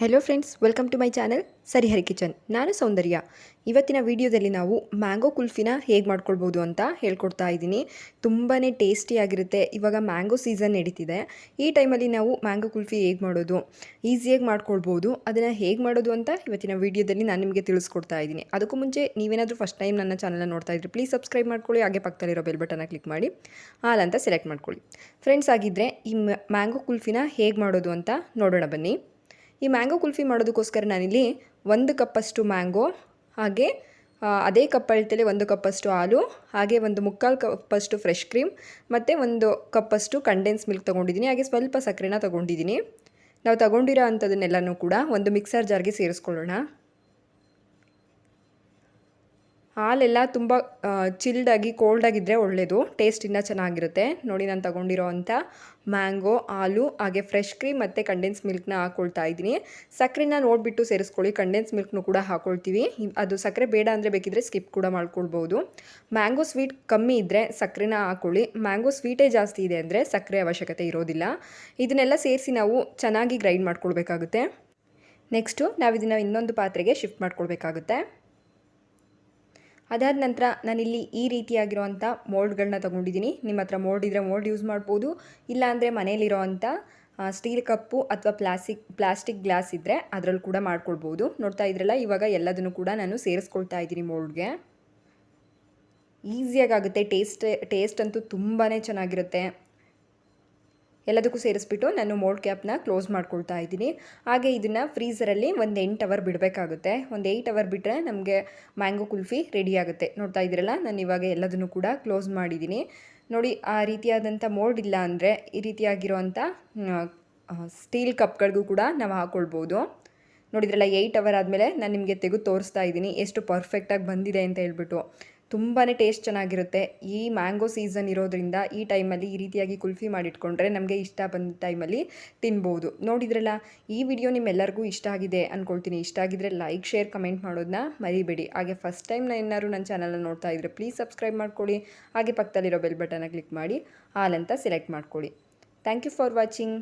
Hello friends, welcome to my channel Sarihari kitchen. ನಾನು ಸೌಂದರ್ಯ. ಇವತ್ತಿನ ವಿಡಿಯೋದಲ್ಲಿ ನಾವು ಮ್ಯಾಂಗೋ ಕುಲ್ಫಿನ ಹೇಗೆ ಮಾಡ್ಕೊಳ್ಬೋದು ಅಂತ ಹೇಳ್ಕೊಡ್ತಾ ಇದ್ದೀನಿ. ತುಂಬಾ ಟೇಸ್ಟಿಯಾಗಿರುತ್ತೆ. ಇವಾಗ ಮ್ಯಾಂಗೋ ಸೀಸನ್ ನಡೀತಿದೆ. ಈ ಟೈಮಲ್ಲಿ ನಾವು ಮ್ಯಾಂಗೋ ಕುಲ್ಫಿ ಹೇಗೆ ಮಾಡೋದು, ಈಸಿಯಾಗಿ ಮಾಡ್ಕೊಳ್ಬೋದು. ಅದನ್ನು ಹೇಗೆ ಮಾಡೋದು ಅಂತ ಇವತ್ತಿನ ವಿಡಿಯೋದಲ್ಲಿ ನಾನು ನಿಮಗೆ ತಿಳಿಸ್ಕೊಡ್ತಾ ಇದ್ದೀನಿ. ಅದಕ್ಕೂ ಮುಂಚೆ ನೀವೇನಾದರೂ ಫಸ್ಟ್ ಟೈಮ್ ನನ್ನ ಚಾನಲ್ನ ನೋಡ್ತಾ ಇದ್ದರೆ ಪ್ಲೀಸ್ ಸಬ್ಸ್ಕ್ರೈಬ್ ಮಾಡ್ಕೊಳ್ಳಿ. ಹಾಗೆ ಪಕ್ಕದಲ್ಲಿರೋ ಬೆಲ್ ಬಟನ್ನ ಕ್ಲಿಕ್ ಮಾಡಿ ಆಲ್ ಅಂತ ಸೆಲೆಕ್ಟ್ ಮಾಡ್ಕೊಳ್ಳಿ. ಫ್ರೆಂಡ್ಸ್, ಆಗಿದ್ದರೆ ಈ ಮ್ಯಾಂಗೋ ಕುಲ್ಫಿನ ಹೇಗೆ ಮಾಡೋದು ಅಂತ ನೋಡೋಣ ಬನ್ನಿ. ಈ ಮ್ಯಾಂಗೋ ಕುಲ್ಫಿ ಮಾಡೋದಕ್ಕೋಸ್ಕರ ನಾನಿಲ್ಲಿ 1 ಕಪ್ಪಷ್ಟು ಮ್ಯಾಂಗೋ, ಹಾಗೆ ಅದೇ ಕಪ್ ಅಳತೆಯಲ್ಲಿ 1 ಕಪ್ಪಷ್ಟು ಹಾಲು, ಹಾಗೆ 1/4 ಕಪ್ಪಷ್ಟು ಫ್ರೆಶ್ ಕ್ರೀಮ್ ಮತ್ತು 1 ಕಪ್ಪಷ್ಟು ಕಂಡೆನ್ಸ್ ಮಿಲ್ಕ್ ತೊಗೊಂಡಿದ್ದೀನಿ. ಹಾಗೆ ಸ್ವಲ್ಪ ಸಕ್ಕರೆನ ತೊಗೊಂಡಿದ್ದೀನಿ. ನಾವು ತೊಗೊಂಡಿರೋ ಅಂಥದನ್ನೆಲ್ಲನೂ ಕೂಡ ಒಂದು ಮಿಕ್ಸರ್ ಜಾರ್ಗೆ ಸೇರಿಸ್ಕೊಳ್ಳೋಣ. ಹಾಲೆಲ್ಲ ತುಂಬ ಚಿಲ್ಡಾಗಿ ಕೋಲ್ಡಾಗಿದ್ದರೆ ಒಳ್ಳೆಯದು, ಟೇಸ್ಟ್ ಇನ್ನೂ ಚೆನ್ನಾಗಿರುತ್ತೆ. ನೋಡಿ, ನಾನು ತೊಗೊಂಡಿರೋ ಅಂಥ ಮ್ಯಾಂಗೋ, ಹಾಲು, ಹಾಗೆ ಫ್ರೆಶ್ ಕ್ರೀಮ್ ಮತ್ತು ಕಂಡೆನ್ಸ್ ಮಿಲ್ಕ್ನ ಹಾಕ್ಕೊಳ್ತಾ ಇದ್ದೀನಿ. ಸಕ್ಕರೆನ ನೋಡಿಬಿಟ್ಟು ಸೇರಿಸ್ಕೊಳ್ಳಿ. ಕಂಡೆನ್ಸ್ ಮಿಲ್ಕ್ನು ಕೂಡ ಹಾಕ್ಕೊಳ್ತೀವಿ. ಅದು ಸಕ್ಕರೆ ಬೇಡ ಅಂದರೆ ಬೇಕಿದ್ದರೆ ಸ್ಕಿಪ್ ಕೂಡ ಮಾಡ್ಕೊಳ್ಬೋದು. ಮ್ಯಾಂಗೋ ಸ್ವೀಟ್ ಕಮ್ಮಿ ಇದ್ದರೆ ಸಕ್ಕರೆನ ಹಾಕ್ಕೊಳ್ಳಿ. ಮ್ಯಾಂಗೋ ಸ್ವೀಟೇ ಜಾಸ್ತಿ ಇದೆ ಅಂದರೆ ಸಕ್ಕರೆ ಅವಶ್ಯಕತೆ ಇರೋದಿಲ್ಲ. ಇದನ್ನೆಲ್ಲ ಸೇರಿಸಿ ನಾವು ಚೆನ್ನಾಗಿ ಗ್ರೈಂಡ್ ಮಾಡ್ಕೊಳ್ಬೇಕಾಗುತ್ತೆ. ನೆಕ್ಸ್ಟು ನಾವು ಇದನ್ನು ಇನ್ನೊಂದು ಪಾತ್ರೆಗೆ ಶಿಫ್ಟ್ ಮಾಡ್ಕೊಳ್ಬೇಕಾಗುತ್ತೆ. ಅದಾದ ನಂತರ ನಾನಿಲ್ಲಿ ಈ ರೀತಿಯಾಗಿರೋವಂಥ ಮೋಲ್ಡ್ಗಳನ್ನ ತೊಗೊಂಡಿದ್ದೀನಿ. ನಿಮ್ಮ ಹತ್ರ ಮೋಲ್ಡ್ ಇದ್ದರೆ ಮೋಲ್ಡ್ ಯೂಸ್ ಮಾಡ್ಬೋದು. ಇಲ್ಲಾಂದರೆ ಮನೇಲಿರೋ ಅಂಥ ಸ್ಟೀಲ್ ಕಪ್ಪು ಅಥವಾ ಪ್ಲಾಸ್ಟಿಕ್ ಗ್ಲಾಸ್ ಇದ್ದರೆ ಅದರಲ್ಲಿ ಕೂಡ ಮಾಡ್ಕೊಳ್ಬೋದು. ನೋಡ್ತಾ ಇದ್ರಲ್ಲ, ಇವಾಗ ಎಲ್ಲದನ್ನು ಕೂಡ ನಾನು ಸೇರಿಸ್ಕೊಳ್ತಾ ಇದ್ದೀನಿ ಮೋಲ್ಡ್ಗೆ. ಈಸಿಯಾಗುತ್ತೆ. ಟೇಸ್ಟ್ ಅಂತೂ ತುಂಬಾ ಚೆನ್ನಾಗಿರುತ್ತೆ. ಎಲ್ಲದಕ್ಕೂ ಸೇರಿಸ್ಬಿಟ್ಟು ನಾನು ಮೋಲ್ಡ್ ಕ್ಯಾಪ್ನ ಕ್ಲೋಸ್ ಮಾಡ್ಕೊಳ್ತಾ ಇದ್ದೀನಿ. ಹಾಗೆ ಇದನ್ನು ಫ್ರೀಝರಲ್ಲಿ ಒಂದು 8 ಅವರ್ ಬಿಡಬೇಕಾಗುತ್ತೆ. ಒಂದು 8 ಅವರ್ ಬಿಟ್ಟರೆ ನಮಗೆ ಮ್ಯಾಂಗೋ ಕುಲ್ಫಿ ರೆಡಿ ಆಗುತ್ತೆ. ನೋಡ್ತಾ ಇದ್ದೀರಲ್ಲ, ನಾನು ಇವಾಗ ಎಲ್ಲದನ್ನು ಕೂಡ ಕ್ಲೋಸ್ ಮಾಡಿದ್ದೀನಿ. ನೋಡಿ, ಆ ರೀತಿಯಾದಂಥ ಮೋಲ್ಡ್ ಇಲ್ಲ ಅಂದರೆ ಈ ರೀತಿಯಾಗಿರೋವಂಥ ಸ್ಟೀಲ್ ಕಪ್ಗಳಿಗೂ ಕೂಡ ನಾವು ಹಾಕ್ಕೊಳ್ಬೋದು. ನೋಡಿದ್ರಲ್ಲ, 8 ಅವರ್ ಆದಮೇಲೆ ನಾನು ನಿಮಗೆ ತೆಗೆದು ತೋರಿಸ್ತಾ ಇದ್ದೀನಿ ಎಷ್ಟು ಪರ್ಫೆಕ್ಟಾಗಿ ಬಂದಿದೆ ಅಂತ ಹೇಳ್ಬಿಟ್ಟು. ತುಂಬಾ ಟೇಸ್ಟ್ ಚೆನ್ನಾಗಿರುತ್ತೆ. ಈ ಮ್ಯಾಂಗೋ ಸೀಸನ್ ಇರೋದ್ರಿಂದ ಈ ಟೈಮಲ್ಲಿ ಈ ರೀತಿಯಾಗಿ ಕುಲ್ಫಿ ಮಾಡಿಟ್ಕೊಂಡ್ರೆ ನಮಗೆ ಇಷ್ಟ ಬಂದ ಟೈಮಲ್ಲಿ ತಿನ್ಬೋದು. ನೋಡಿದ್ರಲ್ಲ, ಈ ವಿಡಿಯೋ ನಿಮ್ಮೆಲ್ಲರಿಗೂ ಇಷ್ಟ ಆಗಿದೆ ಅಂದ್ಕೊಳ್ತೀನಿ. ಇಷ್ಟ ಆಗಿದ್ರೆ ಲೈಕ್, ಶೇರ್, ಕಮೆಂಟ್ ಮಾಡೋದನ್ನ ಮರಿಬೇಡಿ. ಹಾಗೆ ಫಸ್ಟ್ ಟೈಮ್ ಏನಾದ್ರು ನನ್ನ ಚಾನಲ್ನ ನೋಡ್ತಾ ಇದ್ದರೆ ಪ್ಲೀಸ್ ಸಬ್ಸ್ಕ್ರೈಬ್ ಮಾಡ್ಕೊಳ್ಳಿ. ಹಾಗೆ ಪಕ್ಕದಲ್ಲಿರೋ ಬೆಲ್ ಬಟನ್ನ ಕ್ಲಿಕ್ ಮಾಡಿ ಆಲ್ ಅಂತ ಸೆಲೆಕ್ಟ್ ಮಾಡ್ಕೊಳ್ಳಿ. Thank you for watching.